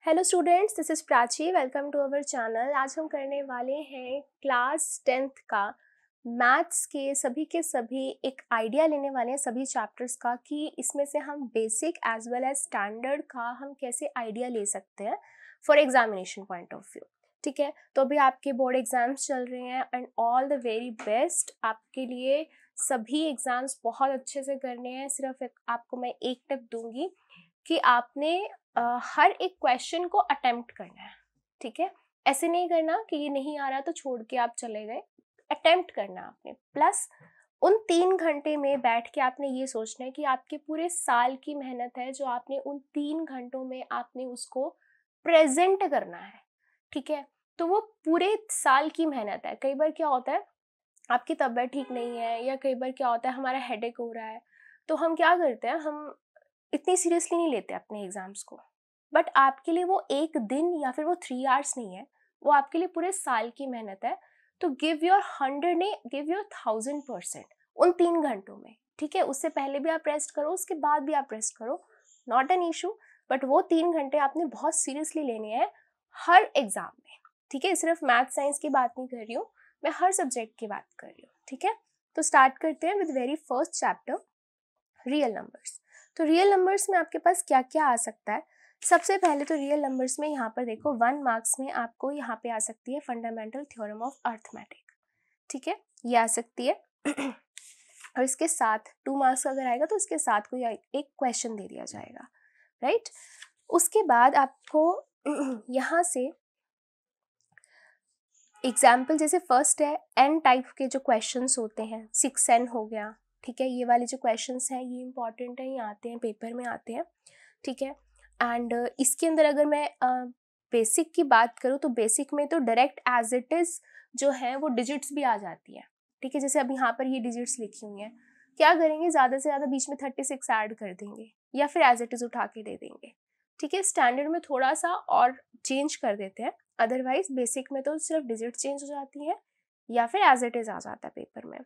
Hello students, this is Prachi. Welcome to our channel. आज हम करने वाले हैं क्लास 10th का मैथ्स के सभी एक आइडिया लेने वाले हैं सभी चैप्टर्स का कि इसमें से हम basic as well as standard का हम कैसे आइडिया ले सकते हैं for examination point of view. ठीक है, तो अभी आपके बोर्ड एग्जाम्स चल रहे हैं and all the very best आपके लिए। सभी एग्जाम्स बहुत अच्छे से करने हैं। सिर्फ आपको मैं एक टिप दूंगी कि आपने हर एक क्वेश्चन को अटेम्प्ट करना है। ठीक है, ऐसे नहीं करना कि ये नहीं आ रहा तो छोड़ के आप चले गए। अटेम्प्ट करना आपने, प्लस उन 3 घंटे में बैठ के आपने ये सोचना है कि आपके पूरे साल की मेहनत है जो आपने उन 3 घंटों में आपने उसको प्रेजेंट करना है। ठीक है, तो वो पूरे साल की मेहनत है। कई बार क्या होता है, आपकी तबीयत ठीक नहीं है या कई बार क्या होता है हमारा हेडेक हो रहा है, तो हम क्या करते हैं, हम इतनी सीरियसली नहीं लेते अपने एग्जाम्स को। बट आपके लिए वो एक दिन या फिर वो 3 आवर्स नहीं है, वो आपके लिए पूरे साल की मेहनत है। तो गिव योर 100 ने गिव योर 1000% उन 3 घंटों में। ठीक है, उससे पहले भी आप रेस्ट करो, उसके बाद भी आप रेस्ट करो, नॉट एन इशू। बट वो 3 घंटे आपने बहुत सीरियसली लेने हैं हर एग्जाम में। ठीक है, सिर्फ मैथ साइंस की बात नहीं कर रही हूँ, मैं हर सब्जेक्ट की बात कर रही हूँ। ठीक है, तो स्टार्ट करते हैं with very first chapter, real numbers. तो रियल नंबर्स में आपके पास क्या क्या आ सकता है। सबसे पहले तो रियल नंबर्स में यहाँ पर देखो 1 मार्क्स में आपको यहाँ पे आ सकती है फंडामेंटल थ्योरम ऑफ अर्थमेटिक। ठीक है, ये आ सकती है और इसके साथ 2 मार्क्स अगर आएगा तो इसके साथ कोई एक क्वेश्चन दे दिया जाएगा, राइट। उसके बाद आपको यहाँ से एग्जाम्पल जैसे फर्स्ट है एन टाइप के जो क्वेश्चंस होते हैं, 6n हो गया। ठीक है, ये वाले जो क्वेश्चंस हैं ये इंपॉर्टेंट है, ये आते हैं पेपर में आते हैं। ठीक है, एंड इसके अंदर अगर मैं बेसिक की बात करूँ तो बेसिक में तो डायरेक्ट एज इट इज जो है वो डिजिट्स भी आ जाती है। ठीक है, जैसे अब यहाँ पर ये डिजिट्स लिखी हुई हैं, क्या करेंगे, ज़्यादा से ज़्यादा बीच में 36 ऐड कर देंगे या फिर एज इट इज उठा के दे देंगे। ठीक है, स्टैंडर्ड में थोड़ा सा और चेंज कर देते हैं, अदरवाइज बेसिक में तो सिर्फ डिजिट चेंज हो जाती है या फिर एज इट इज आ जाता है पेपर में।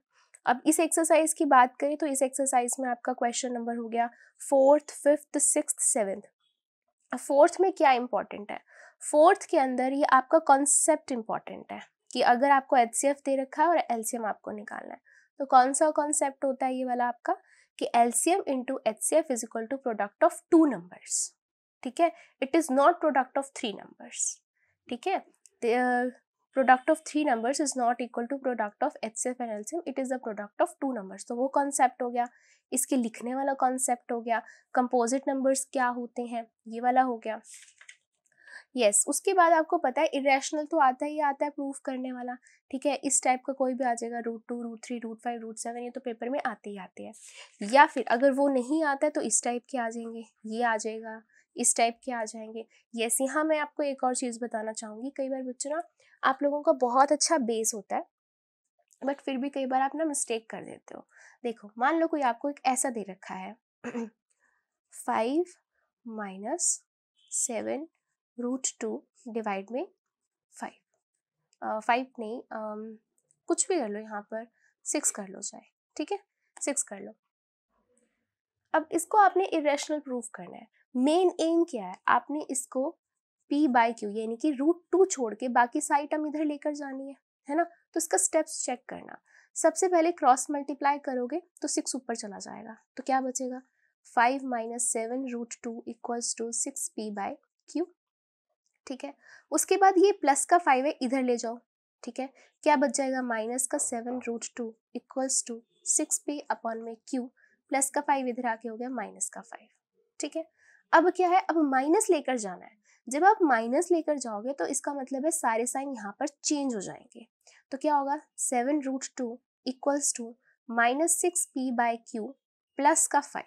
अब इस एक्सरसाइज की बात करें तो इस एक्सरसाइज में आपका क्वेश्चन नंबर हो गया 4th 5th 6th 7th। Fourth में क्या इंपॉर्टेंट है, फोर्थ के अंदर ये आपका कॉन्सेप्ट इंपॉर्टेंट है कि अगर आपको एचसीएफ दे रखा है और एलसीएम आपको निकालना है, तो कौन सा कॉन्सेप्ट होता है ये वाला आपका कि LCM into HCF is equal to product of 2 numbers. ठीक है, it is not product of 3 numbers. ठीक है, product of 3 numbers is not equal to product of HCF and LCM, it is the product of 2 numbers. तो वो concept हो गया। इसके लिखने वाला कॉन्सेप्ट हो गया। कंपोजिट नंबर्स क्या होते हैं ये वाला हो गया। यस, उसके बाद आपको पता है इरेशनल तो आता ही आता है प्रूफ करने वाला। ठीक है, इस टाइप का कोई भी आ जाएगा, √2 √3 √5 √7, ये तो पेपर में आते ही आते हैं। या फिर अगर वो नहीं आता है तो इस टाइप के आ जाएंगे, ये आ जाएगा, इस टाइप के आ जाएंगे। यस, यहाँ मैं आपको एक और चीज़ बताना चाहूँगी, कई बार बच्चों ना आप लोगों का बहुत अच्छा बेस होता है बट फिर भी कई बार आप ना मिस्टेक कर देते हो। देखो, मान लो कोई आपको एक ऐसा दे रखा है 5 - 7 √2 डिवाइड में 5। 5 नहीं, कुछ भी कर लो, यहाँ पर 6 कर लो चाहे। ठीक है, 6 कर लो। अब इसको आपने इरेशनल प्रूफ करना है। मेन एम क्या है, आपने इसको p/q यानी कि √2 छोड़ के बाकी सारी टर्म इधर लेकर जानी है ना। तो इसका स्टेप्स चेक करना। सबसे पहले क्रॉस मल्टीप्लाई करोगे तो 6 ऊपर चला जाएगा, तो क्या बचेगा, 5 - 7 √2 इक्वल्स टू 6p/q। ठीक है, उसके बाद ये प्लस का 5 है, इधर ले जाओ। ठीक है, क्या बच जाएगा, माइनस का 7 √2 इक्वल्स टू 6p/q, प्लस का 5 इधर आके हो गया माइनस का 5। ठीक है, अब क्या है, अब माइनस लेकर जाना है। जब आप माइनस लेकर जाओगे तो इसका मतलब है सारे साइन यहाँ पर चेंज हो जाएंगे। तो क्या होगा, 7 √2 इक्वल्स टू -6p/q प्लस का 5।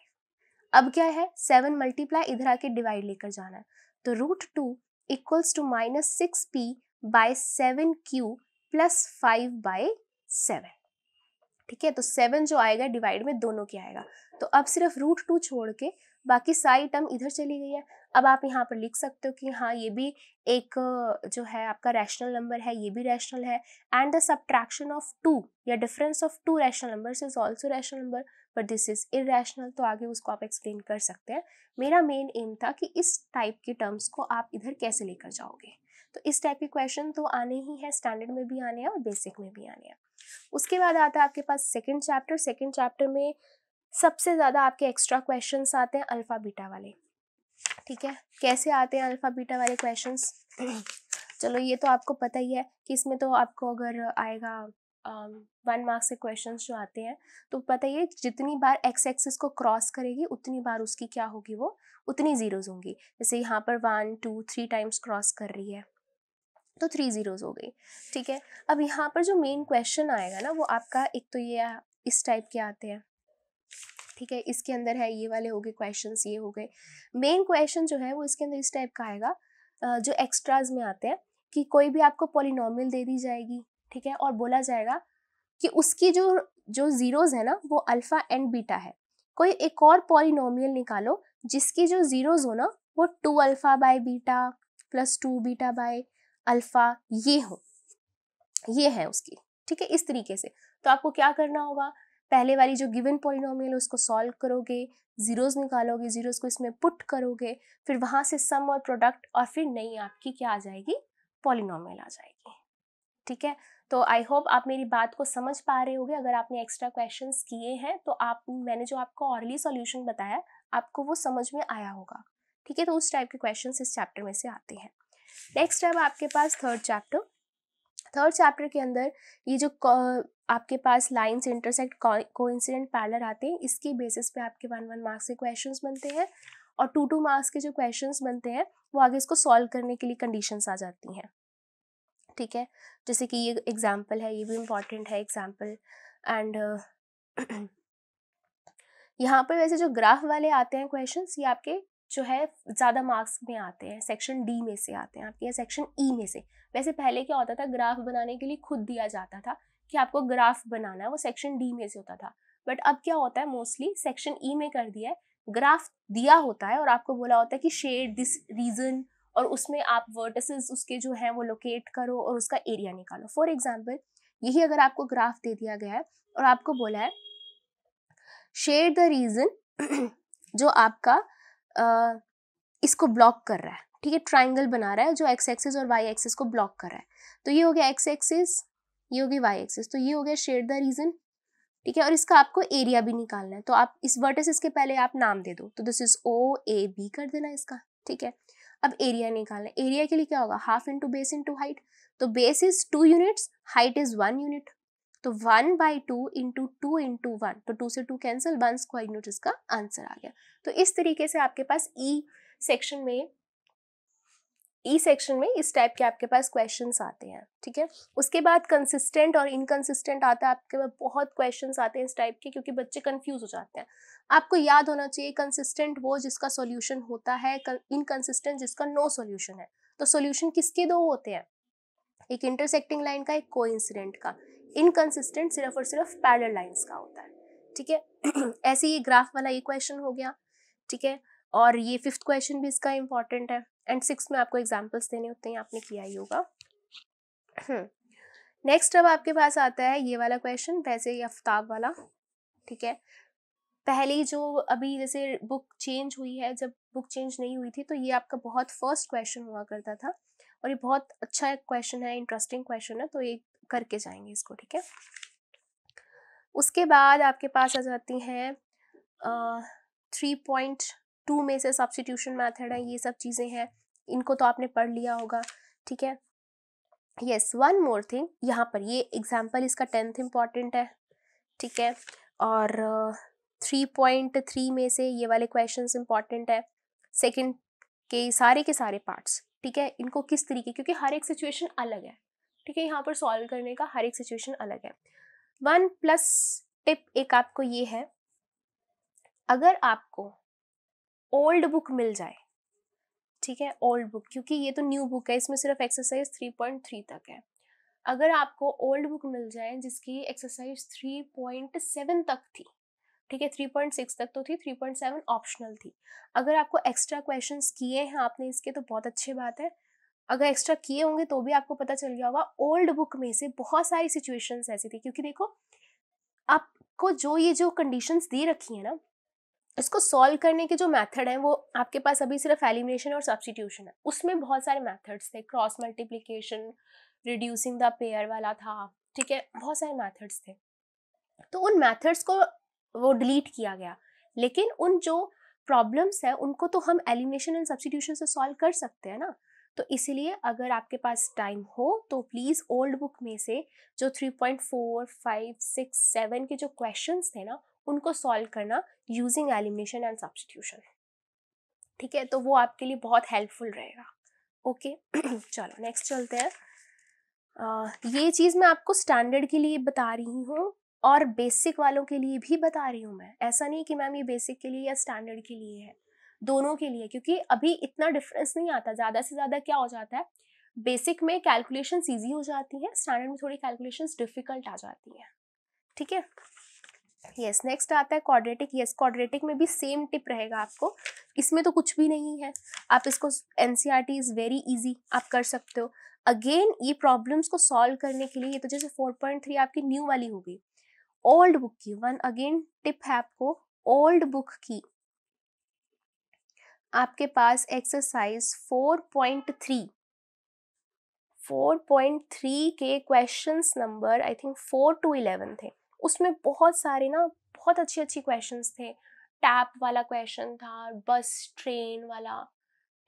अब क्या है, 7 मल्टीप्लाई इधर आके डिवाइड लेकर जाना है, तो √2 इक्वल्स टू -6p/7q प्लस 5/7। ठीक है, तो 7 जो आएगा डिवाइड में दोनों के आएगा। तो अब सिर्फ √2 छोड़ के बाकी सारी टर्म इधर चली गई है। अब आप यहाँ पर लिख सकते हो कि हाँ, ये भी एक जो है आपका रैशनल नंबर है, ये भी रैशनल है, एंड द सब्ट्रैक्शन ऑफ 2 या difference of 2 rational numbers is also rational number. But this is irrational, तो आगे उसको आप एक्सप्लेन कर सकते हैं। मेरा मेन एम था कि इस टाइप के टर्म्स को आप इधर कैसे लेकर जाओगे। तो इस टाइप के क्वेश्चन तो आने ही है, स्टैंडर्ड में भी आने हैं और बेसिक में भी आने हैं। उसके बाद आता है आपके पास सेकंड चैप्टर। सेकंड चैप्टर में सबसे ज़्यादा आपके एक्स्ट्रा क्वेश्चंस आते हैं अल्फ़ा बीटा वाले, ठीक है। कैसे आते हैं अल्फ़ा बीटा वाले क्वेश्चंस? चलो ये तो आपको पता ही है कि इसमें तो आपको अगर आएगा 1 मार्क से क्वेश्चंस जो आते हैं, तो पता ही है जितनी बार एक्स एक्सिस को क्रॉस करेगी उतनी बार उसकी क्या होगी, वो उतनी ज़ीरोज़ होंगी। जैसे यहाँ पर 1 2 3 टाइम्स क्रॉस कर रही है तो 3 ज़ीरोज़ हो गई, ठीक है। अब यहाँ पर जो मेन क्वेश्चन आएगा ना, वो आपका एक तो ये इस टाइप के आते हैं, ठीक है। इसके अंदर है ये वाले हो गए क्वेश्चंस, ये हो गए। मेन क्वेश्चन जो है वो इसके अंदर इस टाइप का आएगा, जो एक्स्ट्राज में आते हैं कि कोई भी आपको पॉलिनोमियल दे दी जाएगी, ठीक है, और बोला जाएगा कि उसकी जो जो ज़ीरोज़ है ना वो अल्फ़ा एंड बीटा है। कोई एक और पॉलिनोमियल निकालो जिसकी जो ज़ीरोज़ हो ना वो 2 alpha by beta plus 2 beta by alpha ये हो, ये है उसकी, ठीक है, इस तरीके से। तो आपको क्या करना होगा, पहले वाली जो गिवन पॉलिनोमियल है उसको सॉल्व करोगे, ज़ीरोज़ निकालोगे, ज़ीरोज़ को इसमें पुट करोगे, फिर वहाँ से सम और प्रोडक्ट, और फिर नई आपकी क्या आ जाएगी, पॉलिनोमियल आ जाएगी, ठीक है। तो आई होप आप मेरी बात को समझ पा रहे होगे। अगर आपने एक्स्ट्रा क्वेश्चंस किए हैं तो मैंने जो आपको ऑरली सॉल्यूशन बताया आपको वो समझ में आया होगा, ठीक है। तो उस टाइप के क्वेश्चंस इस चैप्टर में से आते हैं। नेक्स्ट है आपके पास थर्ड चैप्टर। थर्ड चैप्टर के अंदर ये जो आपके पास लाइंस इंटरसेक्ट कोइंसिडेंट पैरेलल आते हैं, इसके बेसिस पे आपके 1 मार्क्स के क्वेश्चंस बनते हैं, और 2 मार्क्स के जो क्वेश्चंस बनते हैं वो आगे इसको सॉल्व करने के लिए कंडीशंस आ जाती हैं, ठीक है। जैसे कि ये एग्जाम्पल है, ये भी इम्पॉर्टेंट है एग्जाम्पल। एंड यहाँ पर वैसे जो ग्राफ वाले आते हैं क्वेश्चंस, ये आपके जो है ज़्यादा मार्क्स में आते हैं, सेक्शन डी में से आते हैं आपके, या सेक्शन ई में से। वैसे पहले क्या होता था, ग्राफ बनाने के लिए खुद दिया जाता था कि आपको ग्राफ बनाना है, वो सेक्शन डी में से होता था। बट अब क्या होता है, मोस्टली सेक्शन ई में कर दिया है, ग्राफ दिया होता है और आपको बोला होता है कि शेड दिस रीजन, और उसमें आप वर्टिसेस उसके जो हैं वो लोकेट करो और उसका एरिया निकालो। फॉर एग्जाम्पल, यही अगर आपको ग्राफ दे दिया गया है और आपको बोला है शेयर द रीजन जो आपका इसको ब्लॉक कर रहा है, ठीक है, ट्राइंगल बना रहा है जो एक्स एक्सिस और वाई एक्सिस को ब्लॉक कर रहा है। तो ये हो गया एक्स एक्सिस, ये हो गई वाई एक्सिस, तो ये हो गया शेयर द रीजन, ठीक है। और इसका आपको एरिया भी निकालना है, तो आप इस वर्टिसेस के पहले आप नाम दे दो, तो this is O A B कर देना इसका, ठीक है। अब एरिया निकालना है, एरिया के लिए क्या होगा, half into base into height. तो base is 2 units, height is 1 unit, तो 1/2 इंटू 2 इंटू 1, तो 2 से 2 कैंसिल, 1 स्क्वायर यूनिट इसका आंसर आ गया। तो इस तरीके से आपके पास ई सेक्शन में इस टाइप के आपके पास क्वेश्चंस आते हैं, ठीक है। उसके बाद कंसिस्टेंट और इनकंसिस्टेंट आता है आपके पास, बहुत क्वेश्चंस आते हैं इस टाइप के, क्योंकि बच्चे कंफ्यूज हो जाते हैं। आपको याद होना चाहिए, कंसिस्टेंट वो जिसका सॉल्यूशन होता है, इनकंसिस्टेंट जिसका नो सॉल्यूशन है। तो सॉल्यूशन किसके दो होते हैं, एक इंटरसेक्टिंग लाइन का, एक कोइंसिडेंट का। इनकंसिस्टेंट सिर्फ और सिर्फ पैरेलल लाइंस का होता है, ठीक है। ऐसे ही ग्राफ वाला ये क्वेश्चन हो गया, ठीक है। और ये 5th क्वेश्चन भी इसका इंपॉर्टेंट है, एंड 6th में आपको एग्जांपल्स देने होते हैं, आपने किया ही होगा। नेक्स्ट अब आपके पास आता है ये वाला क्वेश्चन, वैसे ही आफ्ताब वाला, ठीक है। पहली जो अभी जैसे बुक चेंज हुई है, जब बुक चेंज नहीं हुई थी तो ये आपका बहुत फर्स्ट क्वेश्चन हुआ करता था, और ये बहुत अच्छा क्वेश्चन है, इंटरेस्टिंग क्वेश्चन है, तो ये करके जाएंगे इसको, ठीक है। उसके बाद आपके पास आ जाती हैं 3.2 में से सब्स्टिट्यूशन मेथड है, ये सब चीज़ें हैं, इनको तो आपने पढ़ लिया होगा, ठीक है। यस, वन मोर थिंग, यहाँ पर ये एग्जाम्पल इसका 10th इम्पॉर्टेंट है, ठीक है। और 3.3 में से ये वाले क्वेश्चंस इंपॉर्टेंट है, सेकंड के सारे पार्ट्स, ठीक है। इनको किस तरीके, क्योंकि हर एक सिचुएशन अलग है, ठीक है, यहाँ पर सॉल्व करने का हर एक सिचुएशन अलग है। 1+ टिप एक आपको ये है, अगर आपको ओल्ड बुक मिल जाए, ठीक है, ओल्ड बुक, क्योंकि ये तो न्यू बुक है, इसमें सिर्फ एक्सरसाइज 3.3 तक है। अगर आपको ओल्ड बुक मिल जाए जिसकी एक्सरसाइज 3.7 तक थी, ठीक है, 3.6 तक तो थी, 3.7 ऑप्शनल थी। अगर आपको एक्स्ट्रा क्वेश्चंस किए हैं आपने इसके तो बहुत अच्छी बात है, अगर एक्स्ट्रा किए होंगे तो भी आपको पता चल गया होगा ओल्ड बुक में से बहुत सारी सिचुएशंस ऐसी थी, क्योंकि देखो आप आपको जो ये जो कंडीशंस दे रखी है ना, इसको सॉल्व करने के जो मेथड है वो आपके पास अभी सिर्फ एलिमिनेशन और सब्स्टिट्यूशन है। उसमें बहुत सारे मेथड्स थे, cross multiplication, reducing the pair वाला था, ठीक है, बहुत सारे मेथड्स थे। तो उन मेथड्स को वो डिलीट किया गया, लेकिन उन जो प्रॉब्लम्स है उनको तो हम एलिमिनेशन एंड सब्स्टिट्यूशन से सॉल्व कर सकते हैं ना। तो इसीलिए अगर आपके पास टाइम हो तो प्लीज़ ओल्ड बुक में से जो 3.4, 5, 6, 7 के जो क्वेश्चंस थे ना उनको सॉल्व करना यूजिंग एलिमिनेशन एंड सब्स्टिट्यूशन, ठीक है, तो वो आपके लिए बहुत हेल्पफुल रहेगा। ओके चलो नेक्स्ट चलते हैं। ये चीज़ मैं आपको स्टैंडर्ड के लिए बता रही हूँ और बेसिक वालों के लिए भी बता रही हूँ मैं, ऐसा नहीं कि मैम ये बेसिक के लिए या स्टैंडर्ड के लिए है, दोनों के लिए, क्योंकि अभी इतना डिफरेंस नहीं आता। ज़्यादा से ज़्यादा क्या हो जाता है, बेसिक में कैलकुलेशन ईजी हो जाती है, स्टैंडर्ड में थोड़ी कैलकुलेशन डिफिकल्ट आ जाती है, ठीक है। यस नेक्स्ट आता है क्वाड्रेटिक। यस क्वाड्रेटिक में भी सेम टिप रहेगा आपको, इसमें तो कुछ भी नहीं है, आप इसको एनसीईआरटी इज वेरी इजी, आप कर सकते हो। अगेन ये प्रॉब्लम्स को सॉल्व करने के लिए, ये तो जैसे 4.3 आपकी न्यू वाली होगी, ओल्ड बुक की वन अगेन टिप है आपको, ओल्ड बुक की आपके पास एक्सरसाइज 4.3 के questions number I think 4 to 11 थे। उसमें बहुत सारे ना बहुत अच्छी अच्छी क्वेश्चंस थे, टैप वाला क्वेश्चन था, बस ट्रेन वाला,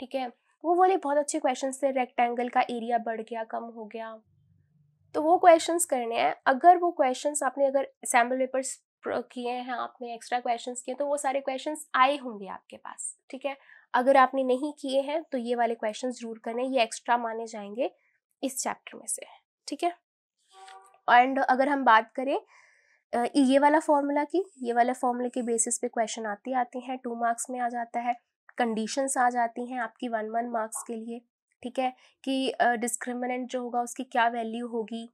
ठीक है, वो वाले बहुत अच्छे क्वेश्चंस थे, रेक्टेंगल का एरिया बढ़ गया कम हो गया, तो वो क्वेश्चंस करने हैं। अगर वो क्वेश्चंस आपने अगर सैम्पल पेपर्स किए हैं, आपने एक्स्ट्रा क्वेश्चंस किए, तो वो सारे क्वेश्चंस आए होंगे आपके पास, ठीक है। अगर आपने नहीं किए हैं तो ये वाले क्वेश्चंस जरूर करने, ये एक्स्ट्रा माने जाएंगे इस चैप्टर में से, ठीक है। एंड अगर हम बात करें ये वाला फॉर्मूला की, ये वाला फॉर्मूला के बेसिस पे क्वेश्चन आते हैं, 2 मार्क्स में आ जाता है, कंडीशंस आ जाती हैं आपकी 1 मार्क्स के लिए, ठीक है, कि डिस्क्रिमिनेंट जो होगा उसकी क्या वैल्यू होगी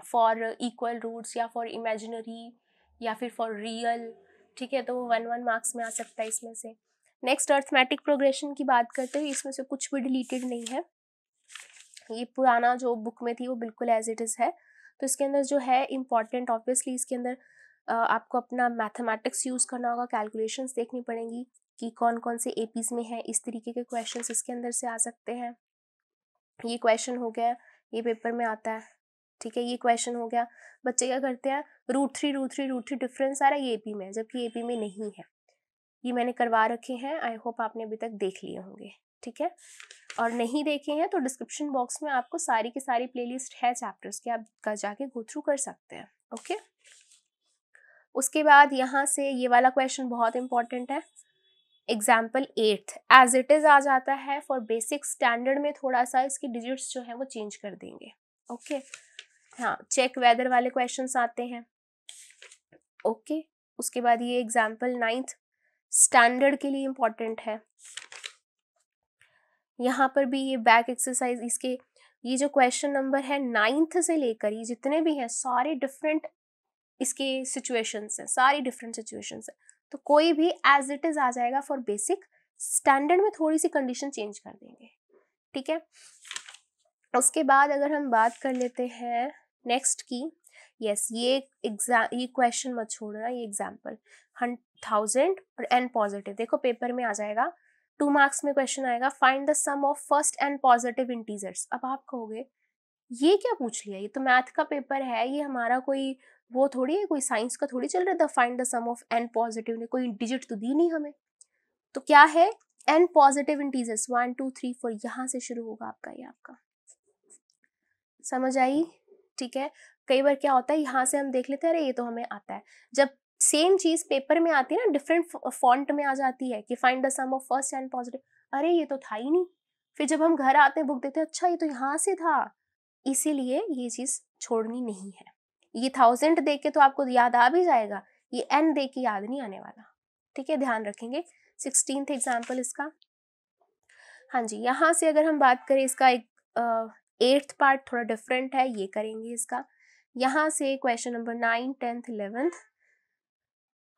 फॉर इक्वल रूट्स या फॉर इमेजिनरी या फिर फॉर रियल, ठीक है, तो वो 1 मार्क्स में आ सकता है इसमें से। नेक्स्ट अर्थमेटिक प्रोग्रेशन की बात करते हैं, इसमें से कुछ भी डिलीटेड नहीं है, ये पुराना जो बुक में थी वो बिल्कुल एज इट इज़ है। तो इसके अंदर जो है इम्पॉर्टेंट, ऑब्वियसली इसके अंदर आपको अपना मैथमेटिक्स यूज़ करना होगा, कैलकुलेशंस देखनी पड़ेंगी कि कौन कौन से एपीज़ में है, इस तरीके के क्वेश्चंस इसके अंदर से आ सकते हैं। ये क्वेश्चन हो गया, ये पेपर में आता है, ठीक है, ये क्वेश्चन हो गया। बच्चे क्या करते हैं, √3 डिफरेंस आ रहा है ये एपी में, जबकि एपी में नहीं है, ये मैंने करवा रखे हैं, आई होप आपने अभी तक देख लिए होंगे, ठीक है। और नहीं देखे हैं तो डिस्क्रिप्शन बॉक्स में आपको सारी की सारी प्लेलिस्ट है चैप्टर्स के, आप जाके गो थ्रू कर सकते हैं, ओके। उसके बाद यहाँ से ये वाला क्वेश्चन बहुत इंपॉर्टेंट है, एग्जाम्पल 8 एज इट इज आ जाता है, फॉर बेसिक स्टैंडर्ड में थोड़ा सा इसकी डिजिट्स जो है वो चेंज कर देंगे, ओके। हाँ चेक वेदर वाले क्वेश्चंस आते हैं, ओके। उसके बाद ये एग्जाम्पल 9th स्टैंडर्ड के लिए इम्पॉर्टेंट है, यहाँ पर भी ये बैक एक्सरसाइज, इसके ये जो क्वेश्चन नंबर है 9th से लेकर ये जितने भी हैं सारे डिफरेंट इसके सिचुएशंस हैं, सारी डिफरेंट सिचुएशंस हैं, तो कोई भी एज इट इज आ जाएगा फॉर बेसिक, स्टैंडर्ड में थोड़ी सी कंडीशन चेंज कर देंगे, ठीक है। उसके बाद अगर हम बात कर लेते हैं नेक्स्ट की, यस ये क्वेश्चन मत छोड़ना, ये एग्जाम्पल 1000 और n पॉजिटिव, देखो पेपर में आ जाएगा, 2 मार्क्स में क्वेश्चन आएगा, find the sum of first n positive integers. अब आप कहोगे ये क्या पूछ लिया, ये तो मैथ का पेपर है, ये हमारा कोई वो थोड़ी है, कोई साइंस का थोड़ी चल रहा था, find the sum of n positive, ने कोई डिजिट तो दी नहीं हमें, तो क्या है n पॉजिटिव इंटीजर्स 1 2 3 4, यहाँ से शुरू होगा आपका, ये आपका समझ आई, ठीक है। कई बार क्या होता है यहाँ से हम देख लेते हैं, अरे ये तो हमें आता है, जब सेम चीज पेपर में आती है ना डिफरेंट फॉन्ट में आ जाती है कि find the sum of first and positive, अरे ये तो था ही नहीं, फिर जब हम घर आते हैं बुक देखते हैं, अच्छा ये तो यहाँ से था, इसीलिए ये चीज छोड़नी नहीं है। ये 1000 देख के तो आपको याद आ भी जाएगा, ये n देख के याद नहीं आने वाला, ठीक है, ध्यान रखेंगे। 16th एग्जाम्पल इसका, हाँ जी, यहाँ से अगर हम बात करें इसका एक 8th पार्ट थोड़ा डिफरेंट है, ये करेंगे इसका। यहाँ से क्वेश्चन नंबर 9 10th 11th,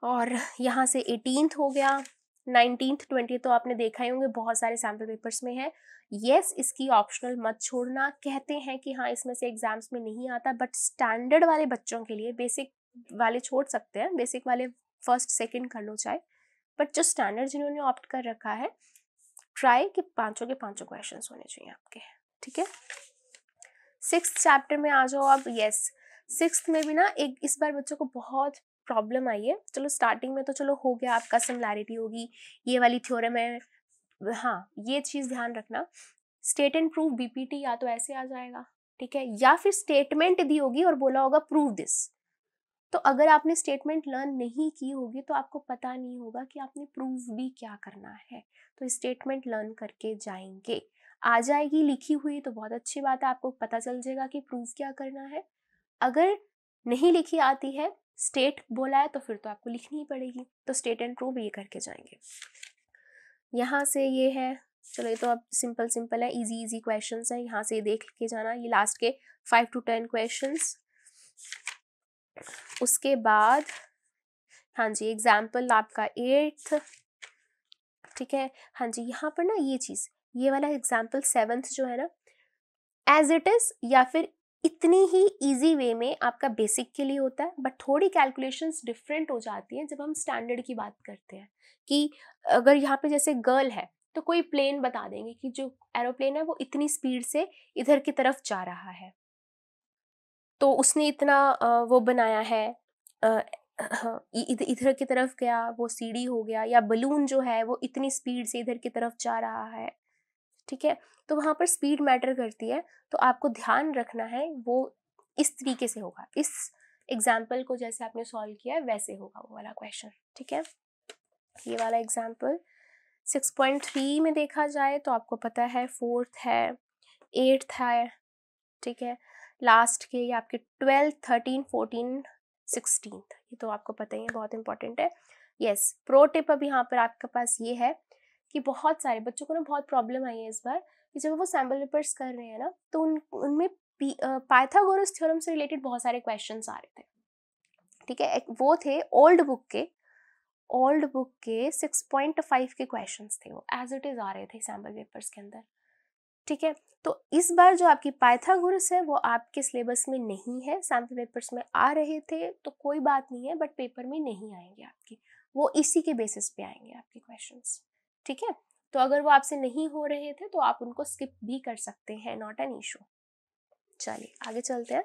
और यहाँ से 18th हो गया, 19th 20th तो आपने देखा ही होंगे, बहुत सारे सैम्पल पेपर्स में है। यस इसकी ऑप्शनल मत छोड़ना, कहते हैं कि हाँ इसमें से एग्जाम्स में नहीं आता, बट स्टैंडर्ड वाले बच्चों के लिए, बेसिक वाले छोड़ सकते हैं, बेसिक वाले फर्स्ट सेकंड कर लो चाहे, बट जो स्टैंडर्ड जिन्होंने ऑप्ट कर रखा है ट्राई कि पांचों के पांचों क्वेश्चन होने चाहिए आपके, ठीक है। 6th चैप्टर में आ जाओ अब। यस, 6th में भी ना एक इस बार बच्चों को बहुत प्रॉब्लम आई है। चलो स्टार्टिंग में तो चलो हो गया, आपका सिमिलैरिटी होगी, ये वाली थ्योरम है। हाँ, ये चीज़ ध्यान रखना, स्टेट एंड प्रूव बीपीटी या तो ऐसे आ जाएगा, ठीक है, या फिर स्टेटमेंट दी होगी और बोला होगा प्रूव दिस। तो अगर आपने स्टेटमेंट लर्न नहीं की होगी तो आपको पता नहीं होगा कि आपने प्रूव भी क्या करना है। तो स्टेटमेंट लर्न करके जाएंगे, आ जाएगी लिखी हुई तो बहुत अच्छी बात है, आपको पता चल जाएगा कि प्रूव क्या करना है। अगर नहीं लिखी आती है, स्टेट बोला है, तो फिर तो आपको लिखनी ही पड़ेगी। तो स्टेट एंड प्रूव ये करके जाएंगे। यहाँ से ये है, चलो ये तो अब सिंपल सिंपल है, इजी इजी क्वेश्चंस है, यहाँ से देख के जाना। ये लास्ट के 5 to 10 क्वेश्चंस। उसके बाद हाँ जी, एग्जाम्पल आपका 8th, ठीक है। हाँ जी, यहाँ पर ना ये चीज़, ये वाला एग्जाम्पल 7th जो है ना, एज इट इज या फिर इतनी ही इजी वे में आपका बेसिक के लिए होता है, बट थोड़ी कैलकुलेशंस डिफरेंट हो जाती हैं जब हम स्टैंडर्ड की बात करते हैं। कि अगर यहाँ पे जैसे गर्ल है तो कोई प्लेन बता देंगे कि जो एरोप्लेन है वो इतनी स्पीड से इधर की तरफ जा रहा है, तो उसने इतना वो बनाया है, इधर की तरफ गया, वो सीढ़ी हो गया, या बलून जो है वो इतनी स्पीड से इधर की तरफ जा रहा है, ठीक है। तो वहाँ पर स्पीड मैटर करती है, तो आपको ध्यान रखना है वो इस तरीके से होगा, इस एग्जाम्पल को जैसे आपने सॉल्व किया है वैसे होगा वो वाला क्वेश्चन, ठीक है। ये वाला एग्जाम्पल 6.3 में देखा जाए तो आपको पता है 4th है, 8th है, ठीक है। लास्ट के ये आपके 12, 13, 14, 16th, ये तो आपको पता ही है, बहुत इंपॉर्टेंट है। यस, प्रो टिप अब यहाँ पर आपके पास ये है कि बहुत सारे बच्चों को ना बहुत प्रॉब्लम आई है इस बार कि जब वो सैम्पल पेपर्स कर रहे हैं ना तो उनमें पाइथागोरस थ्योरम से रिलेटेड बहुत सारे क्वेश्चंस आ रहे थे, ठीक है। वो थे ओल्ड बुक के 6.5 के क्वेश्चंस थे, वो एज इट इज आ रहे थे सैम्पल पेपर्स के अंदर, ठीक है। तो इस बार जो आपकी पाइथागोरस है वो आपके सिलेबस में नहीं है, सैम्पल पेपर्स में आ रहे थे तो कोई बात नहीं है, बट पेपर में नहीं आएंगे आपके, वो इसी के बेसिस पे आएंगे आपके क्वेश्चंस, ठीक है। तो अगर वो आपसे नहीं हो रहे थे तो आप उनको स्किप भी कर सकते हैं, नॉट एन इशू। चलिए आगे चलते हैं।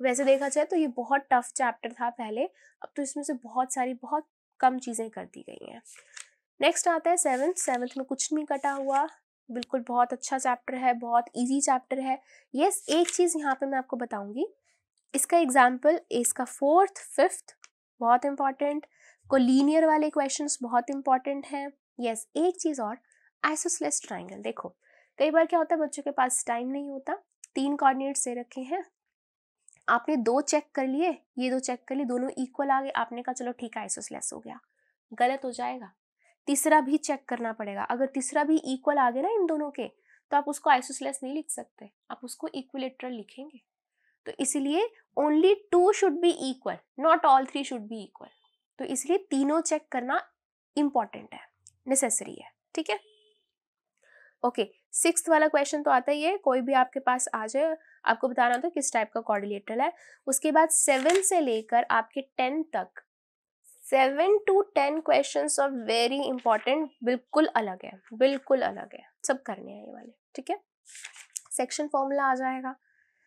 वैसे देखा जाए तो ये बहुत टफ चैप्टर था पहले, अब तो इसमें से बहुत कम चीज़ें कर दी गई हैं। नेक्स्ट आता है 7th में कुछ नहीं कटा हुआ, बिल्कुल बहुत अच्छा चैप्टर है, बहुत इजी चैप्टर है। यस, एक चीज़ यहाँ पे मैं आपको बताऊंगी, इसका एग्जाम्पल इसका 4th, 5th बहुत इंपॉर्टेंट, कोलिनियर वाले क्वेश्चंस बहुत इंपॉर्टेंट हैं। यस, एक चीज़ और, आइसोसेलेस ट्राइंगल। देखो कई बार क्या होता है, बच्चों के पास टाइम नहीं होता, 3 कोऑर्डिनेट्स दे रखे हैं, आपने 2 चेक कर लिए, ये 2 चेक कर लिए, दोनों इक्वल आ गए, आपने कहा चलो ठीक है आइसोसेलेस हो गया, गलत हो जाएगा, तीसरा भी चेक करना पड़ेगा। अगर तीसरा भी इक्वल आ गया ना इन दोनों के, तो आप उसको आइसोसेलेस नहीं लिख सकते, आप उसको इक्विलेटरल लिखेंगे। तो इसलिए only 2 should be equal, not all 3 should be equal. तो इसलिए तीनों चेक करना इंपॉर्टेंट है, नेसेसरी है, ठीक है। ओके, 6th वाला क्वेश्चन तो आता ही है, कोई भी आपके पास आ जाए, आपको बताना होता है किस टाइप का कोऑर्डिनेटर है। उसके बाद 7 से लेकर आपके 10 तक 7 to 10 questions of very important, बिल्कुल अलग है, बिल्कुल अलग है, सब करने हैं ये वाले, ठीक है। सेक्शन फॉर्मूला आ जाएगा,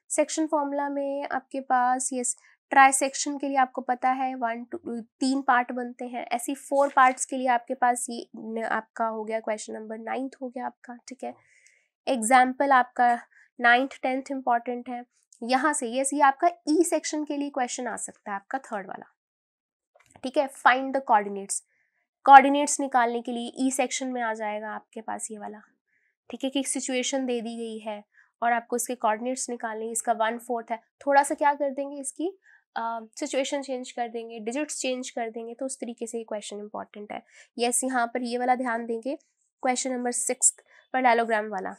सेक्शन फॉर्मूला में आपके पास ये ट्राई सेक्शन के लिए आपको पता है 3 पार्ट बनते हैं, ऐसी 4 पार्ट्स के लिए आपके पास ये आपका हो गया क्वेश्चन नंबर 9th हो गया आपका, ठीक है। एग्जाम्पल आपका 9th 10th इंपॉर्टेंट है। यहाँ से ये आपका ई सेक्शन के लिए क्वेश्चन आ सकता है आपका 3rd वाला, ठीक है। फाइंड द कोऑर्डिनेट्स निकालने के लिए ई सेक्शन में आ जाएगा आपके पास ये वाला, ठीक है, कि सिचुएशन दे दी गई है और आपको इसके कोऑर्डिनेट्स निकालने, इसका 1/4 है, थोड़ा सा क्या कर देंगे, इसकी सिचुएशन चेंज कर देंगे, डिजिट्स चेंज कर देंगे, तो उस तरीके से ये क्वेश्चन इंपॉर्टेंट है। यस, यहाँ पर ये वाला ध्यान देंगे, क्वेश्चन नंबर 6 पैरेललोग्राम वाला,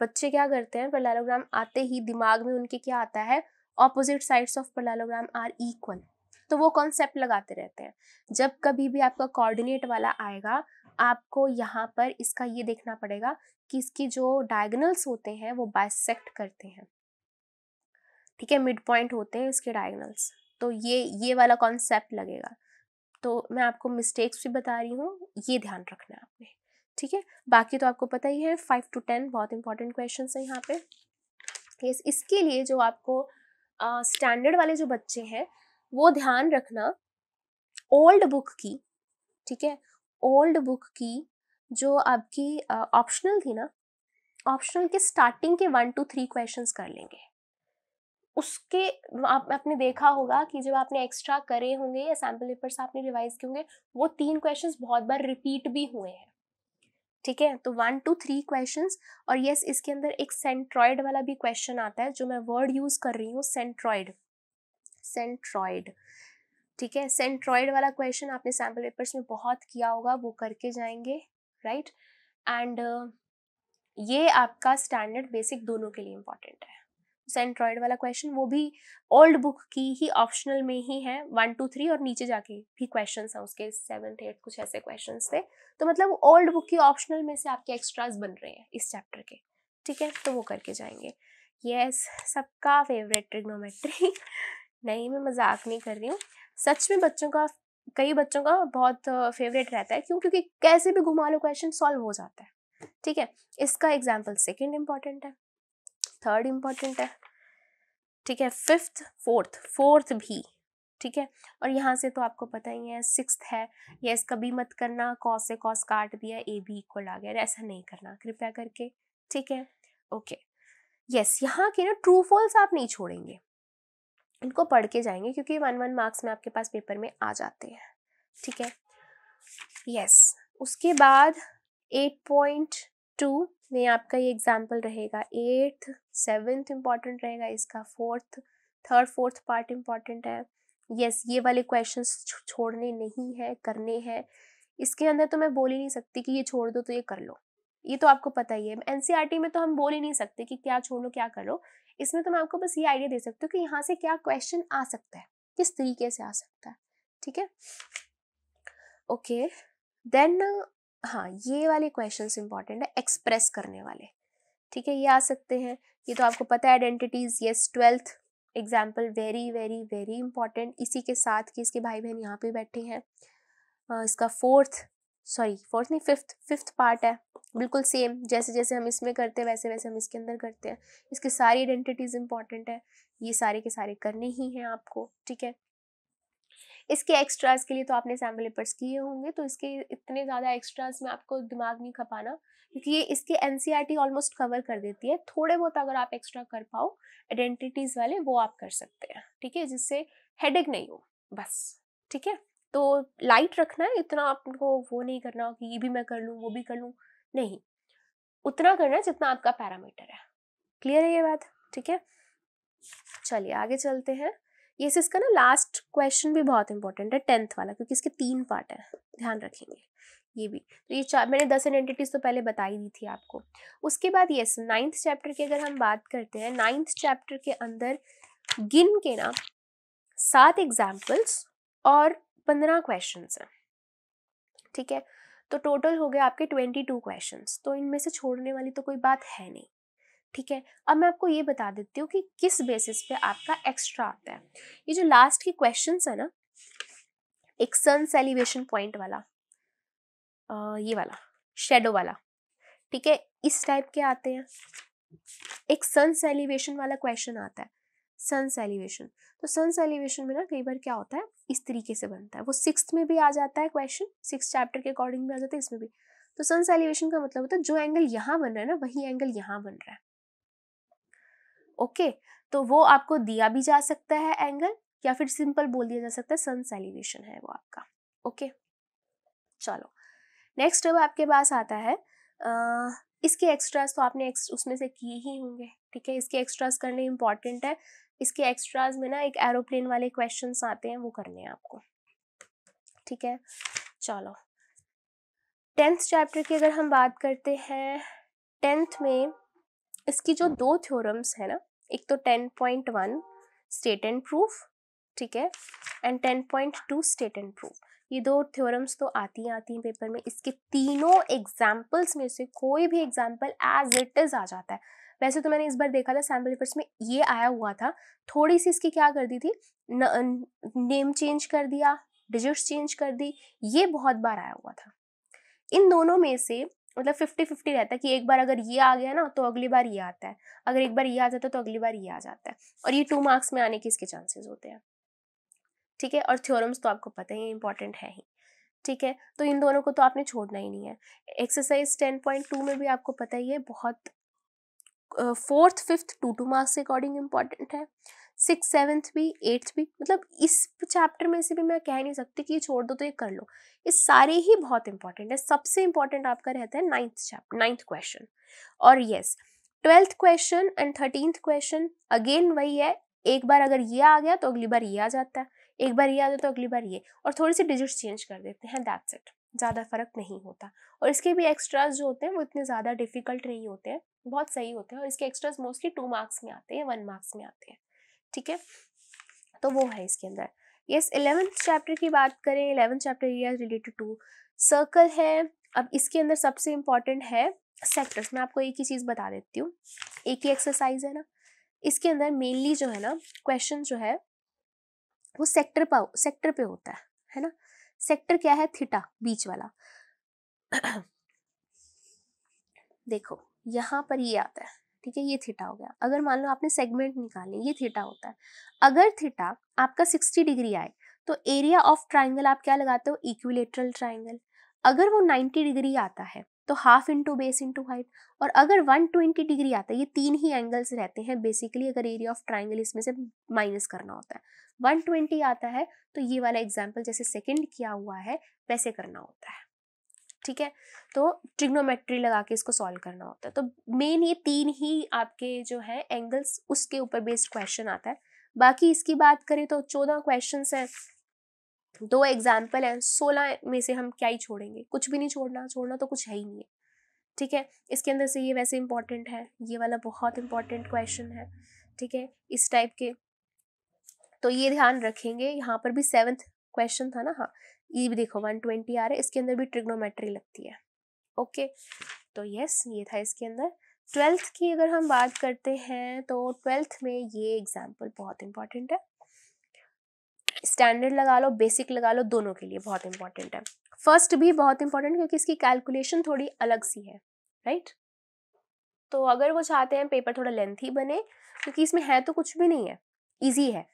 बच्चे क्या करते हैं, पैरेललोग्राम आते ही दिमाग में उनके क्या आता है, opposite sides of parallelogram are equal, तो वो कॉन्सेप्ट लगाते रहते हैं। जब कभी भी आपका कोऑर्डिनेट वाला आएगा, आपको यहाँ पर इसका ये देखना पड़ेगा कि इसकी जो डायगोनल्स होते हैं वो बाइसेक्ट करते हैं, ठीक है, मिड पॉइंट होते हैं इसके डायगोनल्स, तो ये वाला कॉन्सेप्ट लगेगा। तो मैं आपको मिस्टेक्स भी बता रही हूँ, ये ध्यान रखना है आपने, ठीक है। बाकी तो आपको पता ही है 5 to 10 बहुत इंपॉर्टेंट क्वेश्चन है यहाँ पे। यस, इसके लिए जो आपको स्टैंडर्ड वाले जो बच्चे हैं वो ध्यान रखना ओल्ड बुक की, ठीक है। ओल्ड बुक की जो आपकी ऑप्शनल थी ना, ऑप्शनल के स्टार्टिंग के 1 to 3 क्वेश्चंस कर लेंगे। उसके आपने देखा होगा कि जब आपने एक्स्ट्रा करे होंगे या सैम्पल पेपर्स आपने रिवाइज किए होंगे, वो 3 क्वेश्चंस बहुत बार रिपीट भी हुए हैं, ठीक है। तो 1 to 3 क्वेश्चंस। और यस, इसके अंदर एक सेंट्रॉइड वाला भी क्वेश्चन आता है, जो मैं वर्ड यूज कर रही हूँ, सेंट्रॉइड, सेंट्रॉइड, ठीक है। सेंट्रॉइड वाला क्वेश्चन आपने सैम्पल पेपर्स में बहुत किया होगा, वो करके जाएंगे, राइट। एंड ये आपका स्टैंडर्ड बेसिक दोनों के लिए इम्पॉर्टेंट है। सेंट्रॉइड वाला क्वेश्चन वो भी ओल्ड बुक की ही ऑप्शनल में ही है, 1 to 3 और नीचे जाके भी क्वेश्चंस हैं उसके 7th 8th कुछ ऐसे क्वेश्चंस थे। तो मतलब ओल्ड बुक की ऑप्शनल में से आपके एक्स्ट्राज बन रहे हैं इस चैप्टर के, ठीक है। तो वो करके जाएंगे। यस, सबका फेवरेट ट्रिग्नोमेट्री नहीं, मैं मजाक नहीं कर रही हूँ, सच में बच्चों का, कई बच्चों का बहुत फेवरेट रहता है। क्यों? क्योंकि कैसे भी घुमा लो क्वेश्चन सॉल्व हो जाता है, ठीक है। इसका एग्जाम्पल 2nd इम्पॉर्टेंट है, 3rd इम्पॉर्टेंट है, ठीक है, 5th 4th भी, ठीक है। और यहाँ से तो आपको पता ही है 6th है। यस, कभी मत करना कॉस से कॉस काट दिया ए बी इक्वल आ गया, ऐसा नहीं करना कृपया करके, ठीक है। ओके, यस, यहाँ के ना ट्रू फॉल्स आप नहीं छोड़ेंगे, इनको पढ़ के जाएंगे क्योंकि 1 मार्क्स में आपके पास पेपर में आ जाते हैं, ठीक है। यस, उसके बाद 8.2 में आपका ये एग्जाम्पल रहेगा, 8th 7th इम्पॉर्टेंट रहेगा, इसका 4th 3rd 4th part important है। यस, ये वाले क्वेश्चंस छोड़ने नहीं है, करने हैं। इसके अंदर तो मैं बोल ही नहीं सकती कि ये छोड़ दो तो ये कर लो, ये तो आपको पता ही है। एनसीईआरटी में तो हम बोल ही नहीं सकते कि क्या छोड़ लो क्या कर लो। इसमें तो मैं आपको बस ये आइडिया दे सकती हूँ कि यहाँ से क्या क्वेश्चन आ सकता है, किस तरीके से आ सकता है, ठीक है। ओके, देन हाँ, ये वाले क्वेश्चंस इंपॉर्टेंट है, एक्सप्रेस करने वाले, ठीक है, ये आ सकते हैं। ये तो आपको पता है, identities, yes, 12th example very very very important. इसी के साथ कि इसके भाई बहन यहाँ पे बैठे हैं, इसका 4th नहीं 5th पार्ट है, बिल्कुल सेम जैसे जैसे हम इसमें करते हैं वैसे वैसे हम इसके अंदर करते हैं। इसके सारी आइडेंटिटीज इंपॉर्टेंट है, ये सारे के सारे करने ही हैं आपको, ठीक है। इसके एक्स्ट्राज के लिए तो आपने सैम्पल पेपर्स किए होंगे, तो इसके इतने ज़्यादा एक्स्ट्राज में आपको दिमाग नहीं खपाना, क्योंकि ये इसके एनसीईआरटी ऑलमोस्ट कवर कर देती है। थोड़े बहुत अगर आप एक्स्ट्रा कर पाओ आइडेंटिटीज वाले, वो आप कर सकते हैं, ठीक है, जिससे हेडेक नहीं हो बस, ठीक है। तो लाइट रखना है, इतना आपको वो नहीं करना कि ये भी मैं कर लूँ वो भी कर लूँ, नहीं, उतना करना है जितना आपका पैरामीटर है। क्लियर है ये बात? ठीक है, चलिए आगे चलते हैं। ये इसका ना लास्ट क्वेश्चन भी बहुत इंपॉर्टेंट है, 10th वाला, क्योंकि इसके 3 पार्ट है, ध्यान रखेंगे ये भी। तो ये मैंने 10 एंटिटीज तो पहले बता ही दी थी आपको। उसके बाद यस, 9th चैप्टर की अगर हम बात करते हैं, 9th चैप्टर के अंदर गिन के ना 7 एग्जाम्पल्स और 15 क्वेश्चन हैं, ठीक है। तो टोटल हो गया आपके 22 क्वेश्चंस, तो इनमें से छोड़ने वाली तो कोई बात है नहीं, ठीक है। अब मैं आपको ये बता देती हूँ कि किस बेसिस पे आपका एक्स्ट्रा आता है। ये जो लास्ट की क्वेश्चंस है ना, एक सन्स एलिवेशन पॉइंट वाला, ये वाला शेडो वाला, ठीक है, इस टाइप के आते हैं। एक सन्स एलिवेशन वाला क्वेश्चन आता है, सन्स एलिवेशन। तो सन्स एलिवेशन में ना कई बार क्या होता है, इस तरीके से बनता है, वो 6th में भी आ जाता है क्वेश्चन, 6th चैप्टर के अकॉर्डिंग भी आ जाता है, इसमें भी। तो सन्स एलिवेशन का मतलब होता है जो एंगल यहाँ बन रहा है ना, वही एंगल यहाँ बन रहा है, ओके। तो वो आपको दिया भी जा सकता है एंगल, या फिर सिंपल बोल दिया जा सकता है सन्स एलिवेशन है वो आपका, ओके। चलो नेक्स्ट अब आपके पास आता है, इसके एक्स्ट्रास तो आपने उसमें से किए ही होंगे, ठीक है। इसके एक्स्ट्रास करने इंपॉर्टेंट है। इसके एक्स्ट्रास में ना एक एरोप्लेन वाले क्वेश्चंस आते हैं, वो करने हैं आपको, ठीक है। चलो 10th चैप्टर की अगर हम बात करते हैं, 10th में इसकी जो 2 थ्योरम्स है ना, एक तो 10.1 स्टेट एंड प्रूफ, ठीक है, एंड 10.2 स्टेट एंड प्रूफ। ये 2 थ्योरम्स तो आती हैं पेपर में। इसके तीनों एग्जाम्पल्स में से कोई भी एग्जाम्पल एज इट इज आ जाता है, वैसे तो मैंने इस बार देखा था सैम्पल पेपर्स में ये आया हुआ था, थोड़ी सी इसकी क्या कर दी थी, नेम चेंज कर दिया, डिजिट्स चेंज कर दी, ये बहुत बार आया हुआ था। इन दोनों में से मतलब 50-50 रहता है कि एक बार अगर ये आ गया ना तो अगली बार ये आता है, अगर एक बार ये आ जाता है तो अगली बार ये आ जाता है, और ये 2 मार्क्स में आने के इसके चांसेस होते हैं, ठीक है। और थ्योरम्स तो आपको पता ही है इंपॉर्टेंट है ही, ठीक है। तो इन दोनों को तो आपने छोड़ना ही नहीं है। एक्सरसाइज 10.2 में भी आपको पता ही है, बहुत 4th 5th 2 मार्क्स के अकॉर्डिंग इम्पॉर्टेंट है, 6th 7th भी 8th भी, मतलब इस चैप्टर में से भी मैं कह नहीं सकती कि ये छोड़ दो तो ये कर लो, ये सारे ही बहुत इंपॉर्टेंट है। सबसे इंपॉर्टेंट आपका रहता है 9th क्वेश्चन, और yes 12th question and 13th question again वही है, एक बार अगर ये आ गया तो अगली बार ये आ जाता है, एक बार ये आ जाता तो अगली बार ये, और थोड़ी सी डिजिट्स चेंज कर देते हैं, दैट्स इट, ज़्यादा फर्क नहीं होता। और इसके भी एक्स्ट्राज जो होते हैं वो इतने ज़्यादा डिफिकल्ट नहीं होते हैं, बहुत सही होते हैं, और इसके एक्स्ट्राज मोस्टली 2 मार्क्स में आते हैं, 1 मार्क्स में आते हैं, ठीक है। तो वो है इसके अंदर। यस 11th चैप्टर की बात करें, 11th chapter area related to circle है। अब इसके अंदर सबसे इंपॉर्टेंट है सेक्टर्स। मैं आपको एक ही चीज़ बता देती हूँ, एक ही एक्सरसाइज है ना, इसके अंदर मेनली जो है ना क्वेश्चन जो है वो सेक्टर पे होता है ना। सेक्टर क्या है, थीटा बीच वाला देखो यहाँ पर ये आता है, ठीक है, ये थीटा हो गया। अगर मान लो आपने सेगमेंट निकालने, ये थीटा होता है। अगर थीटा आपका 60 डिग्री आए तो एरिया ऑफ ट्राइंगल आप क्या लगाते हो, इक्विलेटरल ट्राइंगल। अगर वो 90 डिग्री आता है तो half into base into height, और अगर 120 डिग्री आता है, ये 3 ही एंगल्स रहते हैं बेसिकली अगर एरिया ऑफ ट्राइंगल इसमें से माइनस करना होता है। 120 आता है तो ये वाला एग्जाम्पल जैसे सेकेंड किया हुआ है वैसे करना होता है, ठीक है। तो ट्रिग्नोमेट्री लगा के इसको सॉल्व करना होता है। तो मेन ये 3 ही आपके जो है एंगल्स उसके ऊपर बेस्ड क्वेश्चन आता है। बाकी इसकी बात करें तो 14 क्वेश्चंस हैं, 2 एग्जाम्पल हैं, 16 में से हम क्या ही छोड़ेंगे, कुछ भी नहीं छोड़ना तो कुछ है ही नहीं है, ठीक है। इसके अंदर से ये वैसे इंपॉर्टेंट है, ये वाला बहुत इंपॉर्टेंट क्वेश्चन है, ठीक है, इस टाइप के। तो ये ध्यान रखेंगे। यहाँ पर भी 7th क्वेश्चन था ना, हाँ ये भी देखो 120 आ रहा है, इसके अंदर भी ट्रिग्नोमेट्री लगती है, ओके। तो यस ये था इसके अंदर। 12th की अगर हम बात करते हैं तो 12th में ये एग्जाम्पल बहुत इंपॉर्टेंट है, स्टैंडर्ड लगा लो बेसिक लगा लो, दोनों के लिए बहुत इंपॉर्टेंट है। फर्स्ट भी बहुत इंपॉर्टेंट क्योंकि इसकी कैलकुलेशन थोड़ी अलग सी है, राइट। तो अगर वो चाहते हैं पेपर थोड़ा लेंथी बने, क्योंकि इसमें है तो कुछ भी नहीं है, ईजी है,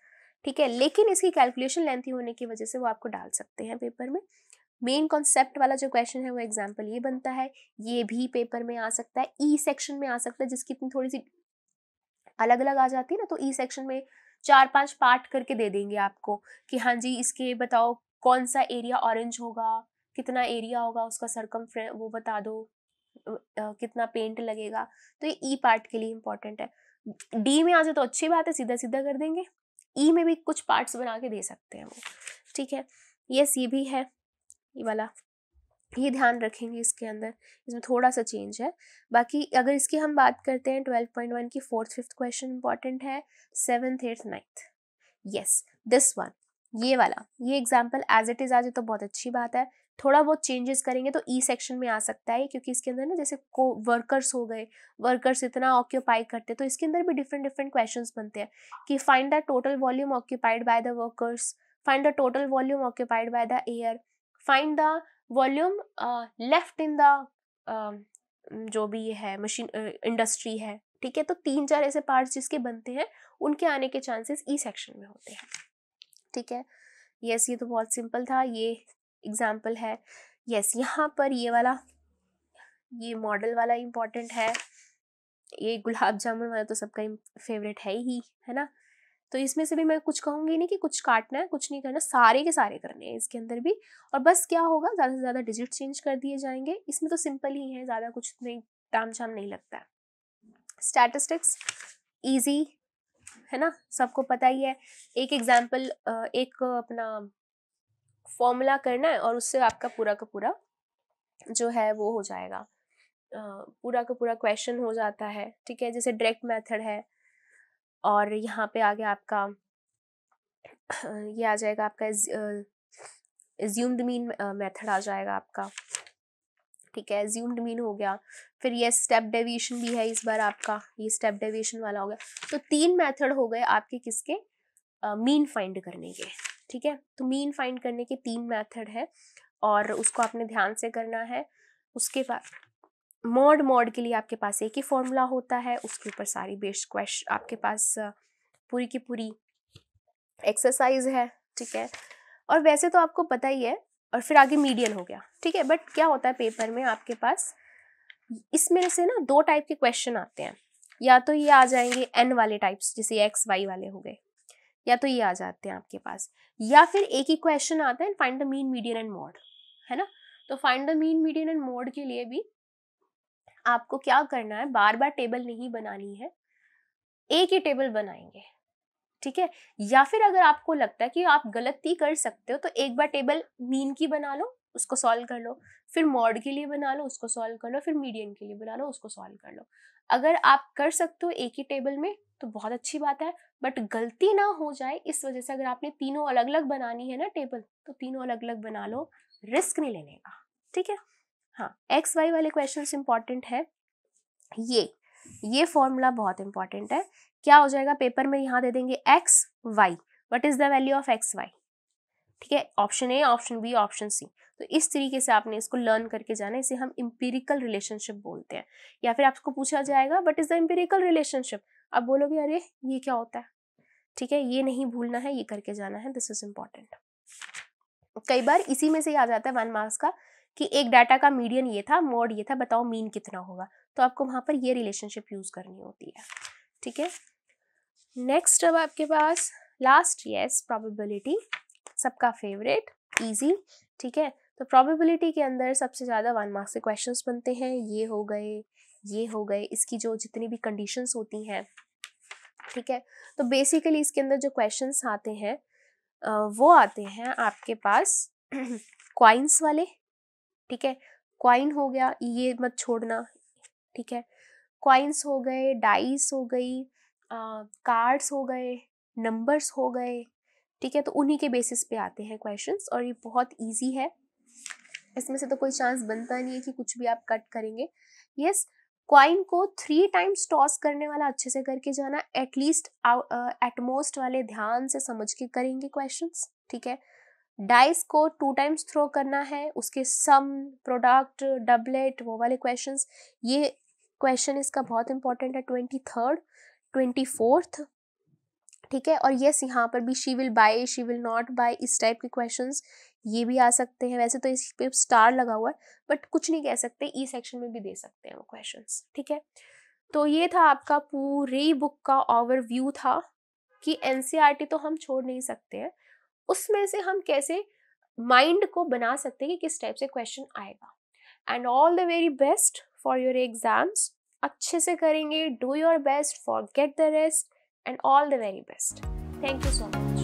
ठीक है, लेकिन इसकी कैलकुलेशन लेंथी होने की वजह से वो आपको डाल सकते हैं पेपर में। मेन कॉन्सेप्ट वाला जो क्वेश्चन है वो एग्जाम्पल ये बनता है, ये भी पेपर में आ सकता है, ई सेक्शन में आ सकता है, जिसकी थोड़ी सी अलग अलग आ जाती है ना, तो ई सेक्शन में 4-5 पार्ट करके दे देंगे आपको कि हाँ जी इसके बताओ कौन सा एरिया ऑरेंज होगा, कितना एरिया होगा उसका सरकमफ्रेंस वो बता दो, कितना पेंट लगेगा। तो ये ई पार्ट के लिए इंपॉर्टेंट है। डी में आ जाए तो अच्छी बात है, सीधा सीधा कर देंगे। ई में भी कुछ पार्ट्स बना के दे सकते हैं वो, ठीक है। यस ये भी है, ये वाला ये ध्यान रखेंगे इसके अंदर, इसमें थोड़ा सा चेंज है। बाकी अगर इसकी हम बात करते हैं 12.1 की 4th 5th क्वेश्चन इंपॉर्टेंट है, 7th 8th 9th, yes this one, ये वाला ये एग्जाम्पल एज इट इज आ जाए तो बहुत अच्छी बात है। थोड़ा बहुत चेंजेस करेंगे तो ई सेक्शन में आ सकता है, क्योंकि इसके अंदर ना जैसे को वर्कर्स हो गए, वर्कर्स इतना ऑक्यूपाई करते हैं, तो इसके अंदर भी डिफरेंट डिफरेंट क्वेश्चंस बनते हैं कि find the total volume occupied by the workers, find the total volume occupied by the air, find the volume left in the जो भी ये है मशीन इंडस्ट्री है, ठीक है। तो 3-4 ऐसे पार्ट्स जिसके बनते हैं उनके आने के चांसेस ई सेक्शन में होते हैं, ठीक है। यस ये तो बहुत सिंपल था, ये एग्जाम्पल है। यस यहाँ पर ये वाला ये मॉडल वाला इम्पॉर्टेंट है, ये गुलाब जामुन वाला तो सबका फेवरेट है ही, है ना। तो इसमें से भी मैं कुछ कहूँगी नहीं कि कुछ काटना है कुछ नहीं करना, सारे के सारे करने हैं इसके अंदर भी। और बस क्या होगा, ज़्यादा से ज़्यादा डिजिट चेंज कर दिए जाएंगे, इसमें तो सिंपल ही है, ज़्यादा कुछ नहीं तामझाम नहीं लगता है। स्टैटिस्टिक्स ईजी है ना, सबको पता ही है। एक एग्जाम्पल एक अपना फॉर्मूला करना है और उससे आपका पूरा का पूरा जो है वो हो जाएगा, पूरा का पूरा क्वेश्चन हो जाता है, ठीक है। जैसे डायरेक्ट मेथड है, और यहाँ पे आ गया आपका ये आ जाएगा आपका एज्यूम्ड मीन मेथड आ जाएगा आपका, ठीक है, एज्यूम्ड मीन हो गया, फिर ये स्टेप डेविएशन भी है इस बार आपका, ये स्टेप डेविएशन वाला हो गया। तो 3 मेथड हो गए आपके किसके, मीन फाइंड करने के, ठीक है। तो मीन फाइंड करने के 3 मेथड है और उसको आपने ध्यान से करना है। उसके बाद मॉड के लिए आपके पास एक ही फॉर्मूला होता है, उसके ऊपर सारी बेस्ड क्वेश्चन आपके पास पूरी की पूरी एक्सरसाइज है, ठीक है। और वैसे तो आपको पता ही है, और फिर आगे मीडियन हो गया, ठीक है। बट क्या होता है पेपर में आपके पास, इसमें से ना 2 टाइप के क्वेश्चन आते हैं, या तो ये आ जाएंगे n वाले टाइप्स जैसे एक्स वाई वाले हो गए, या तो ये आ जाते हैं आपके पास, या फिर एक ही क्वेश्चन आता है find the mean median and mod, है ना। तो find the mean median and mod के लिए भी आपको क्या करना है, बार बार टेबल नहीं बनानी है, एक ही टेबल बनाएंगे, ठीक है। या फिर अगर आपको लगता है कि आप गलती कर सकते हो तो एक बार टेबल मीन की बना लो, उसको सॉल्व कर लो, फिर मॉड के लिए बना लो, उसको सॉल्व कर लो, फिर मीडियन के लिए बना लो, उसको सॉल्व कर लो। अगर आप कर सकते हो एक ही टेबल में तो बहुत अच्छी बात है, बट गलती ना हो जाए इस वजह से अगर आपने तीनों अलग अलग बनानी है ना टेबल, तो तीनों अलग अलग बना लो, रिस्क नहीं लेने का, ठीक है। हाँ, एक्स वाई वाले क्वेश्चन इंपॉर्टेंट है, ये फॉर्मूला बहुत इंपॉर्टेंट है। क्या हो जाएगा पेपर में, यहाँ दे देंगे x y, what is the value of x y, ठीक है, option A, option B, option C. तो इस तरीके से आपने इसको लर्न करके जाना है, इसे हम इंपीरिकल रिलेशनशिप बोलते हैं। या फिर आपको पूछा जाएगा what is the empirical relationship, आप बोलोगे अरे ये क्या होता है, ठीक है, ये नहीं भूलना है, ये करके जाना है, दिस इज इम्पॉर्टेंट। कई बार इसी में से ही आ जाता है 1 मार्क्स का कि एक डाटा का मीडियन ये था, मॉड ये था, बताओ मीन कितना होगा, तो आपको वहां पर ये रिलेशनशिप यूज करनी होती है, ठीक है। नेक्स्ट अब आपके पास लास्ट, यस, प्रोबेबिलिटी, सबका फेवरेट, इजी, ठीक है। तो प्रोबेबिलिटी के अंदर सबसे ज़्यादा 1 मार्क्स के क्वेश्चंस बनते हैं, ये हो गए, ये हो गए, इसकी जो जितनी भी कंडीशंस होती हैं, ठीक है। तो बेसिकली इसके अंदर जो क्वेश्चंस आते हैं वो आते हैं आपके पास क्वाइंस वाले, ठीक है, क्वाइन हो गया, ये मत छोड़ना, ठीक है। क्वाइंस हो गए, डाइस हो गई, कार्ड्स हो गए, नंबर्स हो गए, ठीक है। तो उन्हीं के बेसिस पे आते हैं क्वेश्चंस और ये बहुत इजी है, इसमें से तो कोई चांस बनता नहीं है कि कुछ भी आप कट करेंगे। यस, क्वाइन को 3 टाइम्स टॉस करने वाला अच्छे से करके जाना, एटलीस्ट एटमोस्ट वाले ध्यान से समझ के करेंगे क्वेश्चंस, ठीक है। डाइस को 2 टाइम्स थ्रो करना है, उसके सम, प्रोडक्ट, डबलेट, वो वाले क्वेश्चंस, ये क्वेश्चन इसका बहुत इंपॉर्टेंट है, 23rd, 24th, ठीक है। और यस, यहाँ पर भी she will buy, she will not buy, इस टाइप के क्वेश्चंस ये भी आ सकते हैं। वैसे तो इस पे स्टार लगा हुआ है बट कुछ नहीं कह सकते, ई सेक्शन में भी दे सकते हैं वो क्वेश्चंस, ठीक है। तो ये था आपका पूरी बुक का ओवरव्यू था कि एनसीईआरटी तो हम छोड़ नहीं सकते हैं, उसमें से हम कैसे माइंड को बना सकते हैं कि किस टाइप से क्वेश्चन आएगा। And all the very best for your exams, अच्छे से करेंगे, do your best, forget the rest, and all the very best. Thank you so much.